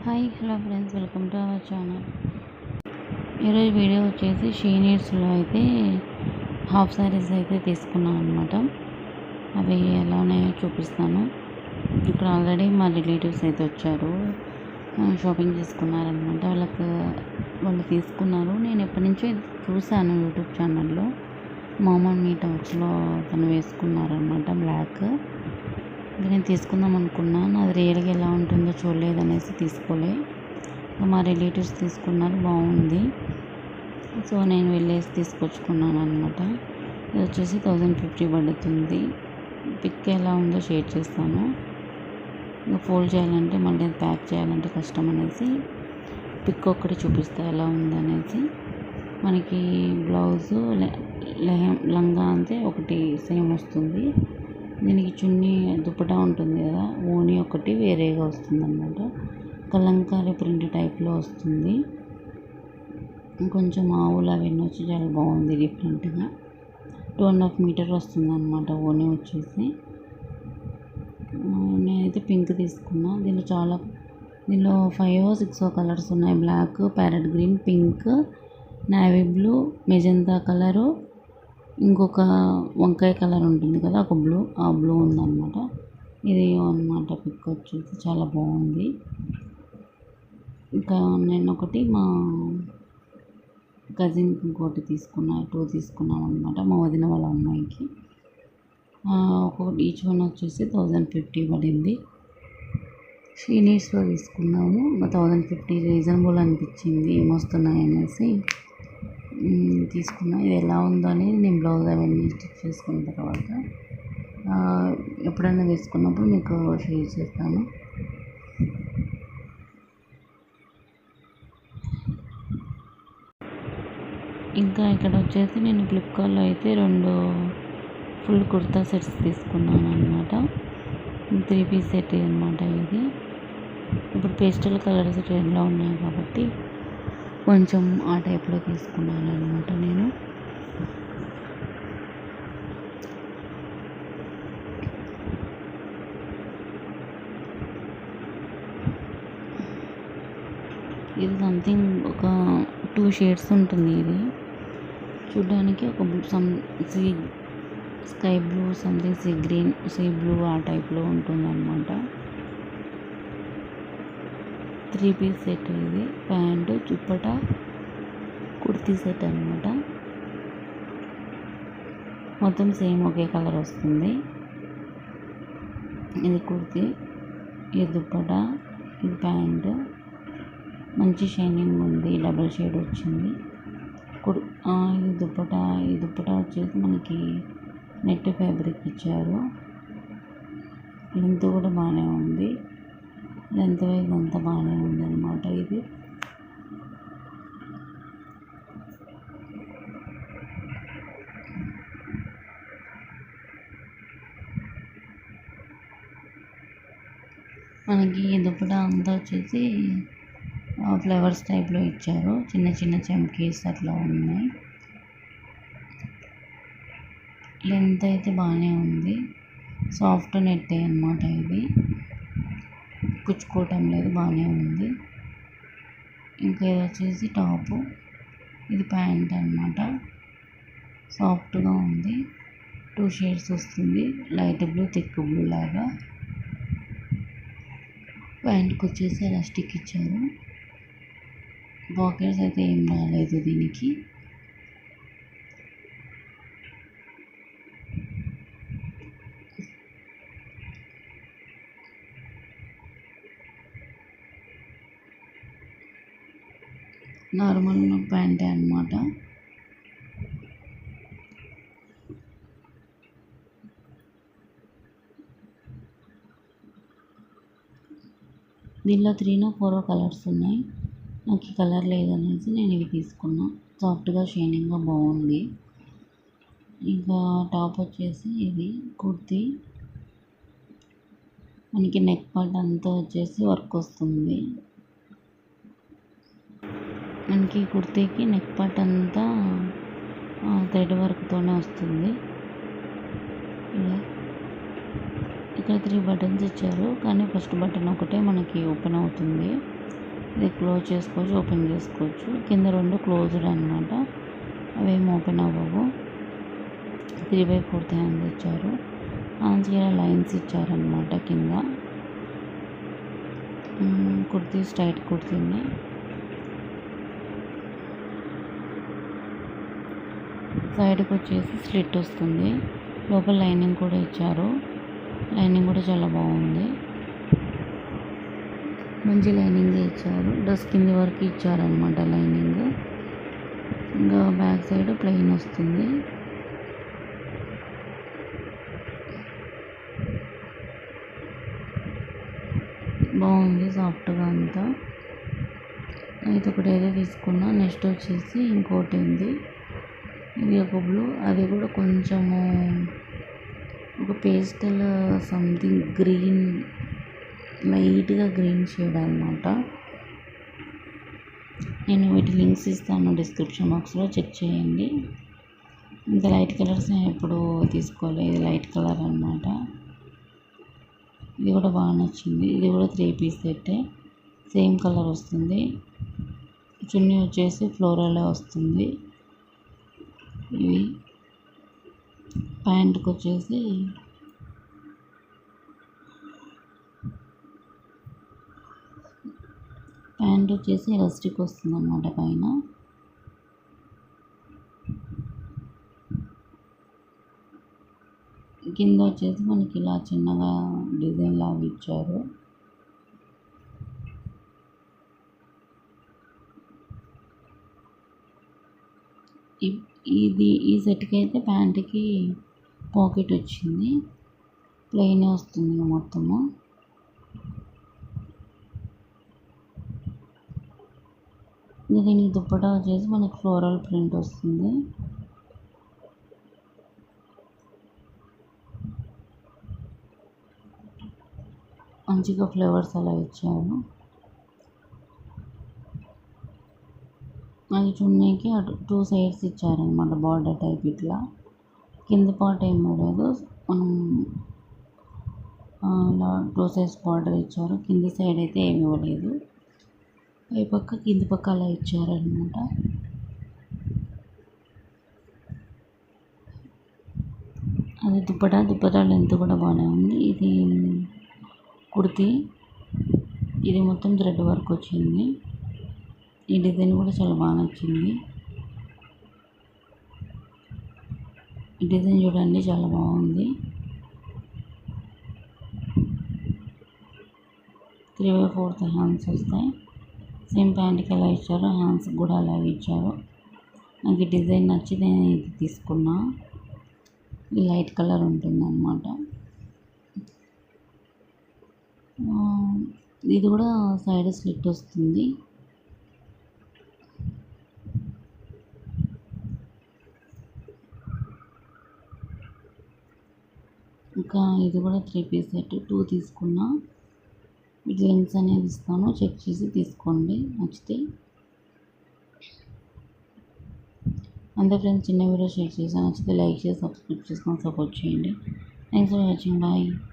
Hi hello friends, welcome to our channel. ఈరోజు video వచ్చేసి షీనీడ్స్లో అయితే హాఫ్ శారీస్ అయితే తీసుకున్నాను అనమాట. అవి ఎలా ఉన్నాయో చూపిస్తాను. ఇక్కడ ఆల్రెడీ మా రిలేటివ్స్ అయితే వచ్చారు, షాపింగ్ చేసుకున్నారనమాట. వాళ్ళు తీసుకున్నారు. నేను ఎప్పటి నుంచో చూశాను యూట్యూబ్ ఛానల్లో. మామూలు మీ టౌచ్లో తను వేసుకున్నారనమాట బ్లాక్. నేను తీసుకుందాం అనుకున్నాను, అది రియల్గా ఎలా ఉంటుందో చూడలేదు అనేసి తీసుకోలే. మా రిలేటివ్స్ తీసుకున్నారు, బాగుంది. సో నేను వెళ్ళేసి తీసుకొచ్చుకున్నాను అనమాట. ఇది వచ్చేసి 1050 పడుతుంది. పిక్ ఎలా ఉందో షేర్ చేస్తాను. ఇంకా ఫోల్డ్ చేయాలంటే మళ్ళీ అది ప్యాక్ చేయాలంటే కష్టం అనేసి పిక్ ఒక్కటి చూపిస్తా ఎలా ఉందనేసి. మనకి బ్లౌజు లంగా అంతే ఒకటి సేమ్ వస్తుంది. దీనికి చున్నీ దుపటా ఉంటుంది కదా, ఓనీ ఒకటి వేరేగా వస్తుంది అన్నమాట. కలంకారీ ప్రింట్ టైప్లో వస్తుంది. కొంచెం ఆవులు అవన్నీ వచ్చి చాలా బాగుంది, డిఫరెంట్గా. 2.5 మీటర్ వస్తుంది అన్నమాట ఓనీ వచ్చేసి. నేనైతే పింక్ తీసుకున్నా. దీనిలో 5-6 కలర్స్ ఉన్నాయి. Black, parrot green, pink, navy blue, magenta colour, ఇంకొక వంకాయ కలర్ ఉంటుంది కదా, ఒక బ్లూ, ఆ బ్లూ ఉందన్నమాట. ఇది అన్నమాట పిక్ వచ్చేసి చాలా బాగుంది. ఇంకా నేను ఒకటి మా కజిన్కి ఇంకోటి తీసుకున్నా, 2 తీసుకున్నాం అనమాట, మా వదిన వాళ్ళ అమ్మాయికి. ఒక్కొక్కటి ఈచ్ వన్ వచ్చేసి 1050 పడింది. షీనీడ్స్లో తీసుకున్నాము. 1050 రీజనబుల్ అనిపించింది ఏమొస్తున్నాయి అనేసి తీసుకున్నా. ఇది ఎలా ఉందో అనేది నేను బ్లౌజ్ అవన్నీ స్టిచ్ చేసుకున్న తర్వాత ఎప్పుడైనా వేసుకున్నప్పుడు మీకు షేర్ చేస్తాను. ఇంకా ఇక్కడ వచ్చేసి నేను ఫ్లిప్కార్ట్లో అయితే 2 ఫుల్ కుర్తా సెట్స్ తీసుకున్నాను అనమాట. 3 పీస్ సెట్ అనమాట ఇది. ఇప్పుడు పేస్టల్ కలర్స్ ట్రెండ్లో ఉన్నాయి కాబట్టి కొంచెం ఆ టైప్లో తీసుకున్నాను అనమాట నేను. ఇది సంథింగ్ ఒక 2 షేడ్స్ ఉంటుంది. ఇది చూడడానికి ఒక sky blue, something sea green, sea blue ఆ టైప్లో ఉంటుంది అనమాట. 3 పీస్ సెట్ ఇది. ప్యాంటు, దుపట్టా, కుర్తీ సెట్ అనమాట. మొత్తం సేమ్ ఒకే కలర్ వస్తుంది. ఇది కుర్తీ, ఇది దుపట్టా, ఇది ప్యాంటు. మంచి షైనింగ్ ఉంది, డబల్ షేడ్ వచ్చింది. ఇది దుపట్టా. ఈ దుపట్టా వచ్చేసి మనకి నెట్ ఫ్యాబ్రిక్ ఇచ్చారు. లెంత్ కూడా బాగానే ఉంది, లెంత్ వైజ్ అంతా బాగానే ఉంది అనమాట. ఇది మనకి దుపట్టా అంతా వచ్చేసి ఫ్లవర్స్ టైప్లో ఇచ్చారు. చిన్న చిన్న చమ్కీస్ అట్లా ఉన్నాయి. లెంత్ అయితే బాగానే ఉంది. సాఫ్ట్ నెట్ అనమాట. ఇది కుచ్చుకోవటం లేదు, బాగానే ఉంది. ఇంకా ఇది వచ్చేసి టాపు, ఇది ప్యాంట్ అనమాట. సాఫ్ట్గా ఉంది. 2 షేడ్స్ వస్తుంది, లైట్ బ్లూ, థిక్ బ్లూ లాగా. ప్యాంట్కి వచ్చేసి ఎలాస్టిక్ ఇచ్చారు. పాకెట్స్ అయితే ఏం రాలేదు దీనికి. నార్మల్ ప్యాంటే అనమాట. దీనిలో 3-4 కలర్స్ ఉన్నాయి. నాకు ఈ కలర్ లేదనేసి నేను ఇవి తీసుకున్నా. సాఫ్ట్గా షైనింగ్గా బాగుంది. ఇంకా టాప్ వచ్చేసి ఇది కుర్తీ. మనకి నెక్ పార్ట్ అంతా వచ్చేసి వర్క్ వస్తుంది. మనకి కుర్తీకి నెక్ పార్ట్ అంతా థ్రెడ్ వర్క్తోనే వస్తుంది. ఇలా ఇక్కడ 3 బటన్స్ ఇచ్చారు, కానీ ఫస్ట్ బటన్ ఒకటే మనకి ఓపెన్ అవుతుంది. ఇది క్లోజ్ చేసుకోవచ్చు, ఓపెన్ చేసుకోవచ్చు. కింద 2 క్లోజ్డ్ అనమాట, అవేమి ఓపెన్ అవ్వవు. 3/4 హ్యాండ్స్ ఇచ్చారు. హ్యాండ్స్కి ఇలా లైన్స్ ఇచ్చారనమాట కింద. కుర్తీ స్ట్రైట్ కుర్తీని సైడ్కి వచ్చేసి స్లిట్ వస్తుంది. లోపల లైనింగ్ కూడా ఇచ్చారు. లైనింగ్ కూడా చాలా బాగుంది, మంచి లైనింగ్ ఇచ్చారు. డ్రెస్ కింది వరకు ఇచ్చారనమాట లైనింగ్. ఇంకా బ్యాక్ సైడ్ ప్లెయిన్ వస్తుంది. బాగుంది సాఫ్ట్గా అంతా. అయితే ఒకటి ఏదో తీసుకున్నా. నెక్స్ట్ వచ్చేసి ఇంకోటి ఉంది, ఇది ఒక బ్లూ, అది కూడా కొంచెము ఒక పేస్టల్ సంథింగ్ గ్రీన్, లైట్గా గ్రీన్ షేడ్ అనమాట. నేను వీటి లింక్స్ ఇస్తాను డిస్క్రిప్షన్ బాక్స్లో, చెక్ చేయండి. ఇంత లైట్ కలర్స్ నేను ఎప్పుడు తీసుకోలేదు. ఇది లైట్ కలర్ అనమాట. ఇది కూడా బాగా నచ్చింది. ఇది కూడా 3 పీస్ సెట్టే, సేమ్ కలర్ వస్తుంది. చున్నీ వచ్చేసి ఫ్లోరల్ వస్తుంది. ఇవి ప్యాంట్కి వచ్చేసి ఎలాస్టిక్ వస్తుంది అన్నమాట పైన. కింద వచ్చేసి మనకి ఇలా చిన్నగా డిజైన్ లాగా ఇచ్చారు. ఈ సెట్కి అయితే ప్యాంట్కి పాకెట్ వచ్చింది, ప్లెయిన్ వస్తుంది మొత్తము. దీనికి దుప్పటా వచ్చేసి మనకి ఫ్లోరల్ ప్రింట్ వస్తుంది. మంచిగా ఫ్లేవర్స్ అలా ఇచ్చారు. అది చున్నీకి అటు 2 సైడ్స్ ఇచ్చారనమాట, బార్డర్ టైప్. ఇట్లా కింద పార్ట్ ఏం లేదు, మనం ఇలా 2 సైడ్స్ బార్డర్ ఇచ్చారు. కింది సైడ్ అయితే ఏమి ఇవ్వలేదు, పై పక్క కింది పక్క అలా ఇచ్చారనమాట. అది దుప్పటా లెంత్ కూడా బాగానే ఉంది. ఇది కుర్తీ, ఇది మొత్తం థ్రెడ్ వర్క్ వచ్చింది. ఈ డిజైన్ కూడా చాలా బాగా నచ్చింది. ఈ డిజైన్ చూడండి, చాలా బాగుంది. 3/4 హ్యాండ్స్ వస్తాయి. సేమ్ ప్యాంట్కి ఎలా ఇచ్చారో హ్యాండ్స్ కూడా అలాగే ఇచ్చారు. నాకు ఈ డిజైన్ నచ్చి నేను ఇది తీసుకున్నా. ఇది లైట్ కలర్ ఉంటుంది అన్నమాట. ఇది కూడా సైడ్ స్లిట్ వస్తుంది. ఇంకా ఇది కూడా 3 పీస్ సెట్, 2 తీసుకున్నా. వీటి లింక్స్ అనేది ఇస్తాను, చెక్ చేసి తీసుకోండి నచ్చితే. అంతే ఫ్రెండ్స్, చిన్న వీడియో షేర్ చేశాను. నచ్చితే లైక్ చేసి సబ్స్క్రైబ్ చేసుకొని సపోర్ట్ చేయండి. Thanks for watching. బాయ్.